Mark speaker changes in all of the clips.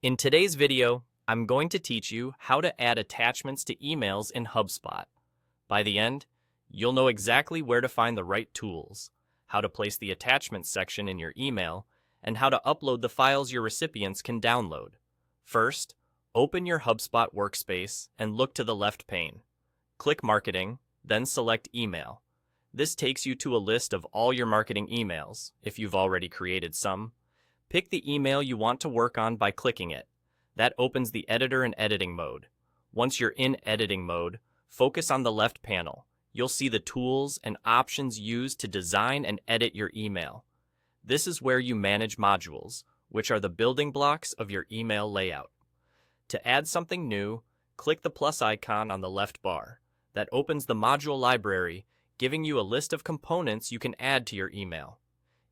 Speaker 1: In today's video, I'm going to teach you how to add attachments to emails in HubSpot. By the end, you'll know exactly where to find the right tools, how to place the attachments section in your email, and how to upload the files your recipients can download. First, open your HubSpot workspace and look to the left pane. Click Marketing, then select Email. This takes you to a list of all your marketing emails, if you've already created some. Pick the email you want to work on by clicking it. That opens the editor and editing mode. Once you're in editing mode, focus on the left panel. You'll see the tools and options used to design and edit your email. This is where you manage modules, which are the building blocks of your email layout. To add something new, click the plus icon on the left bar. That opens the module library, giving you a list of components you can add to your email.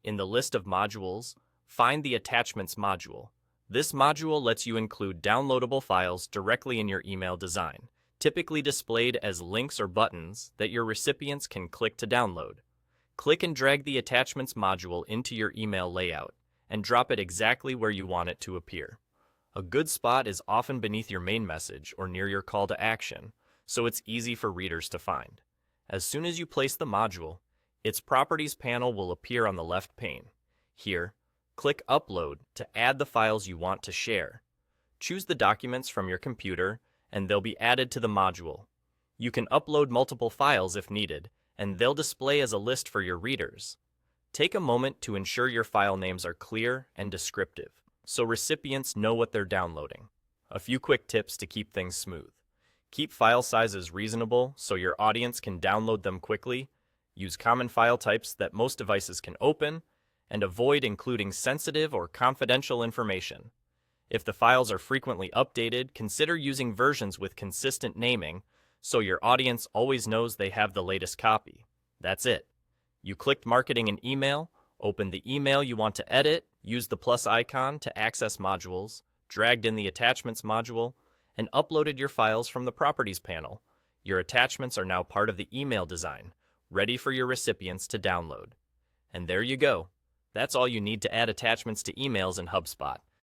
Speaker 1: In the list of modules, find the Attachments module. This module lets you include downloadable files directly in your email design, typically displayed as links or buttons that your recipients can click to download. Click and drag the Attachments module into your email layout and drop it exactly where you want it to appear. A good spot is often beneath your main message or near your call to action, so it's easy for readers to find. As soon as you place the module, its Properties panel will appear on the left pane. Here, click Upload to add the files you want to share. Choose the documents from your computer, and they'll be added to the module. You can upload multiple files if needed, and they'll display as a list for your readers. Take a moment to ensure your file names are clear and descriptive, so recipients know what they're downloading. A few quick tips to keep things smooth. Keep file sizes reasonable so your audience can download them quickly. Use common file types that most devices can open, and avoid including sensitive or confidential information. If the files are frequently updated, consider using versions with consistent naming so your audience always knows they have the latest copy. That's it. You clicked Marketing and Email, opened the email you want to edit, used the plus icon to access modules, dragged in the Attachments module, and uploaded your files from the Properties panel. Your attachments are now part of the email design, ready for your recipients to download. And there you go. That's all you need to add attachments to emails in HubSpot.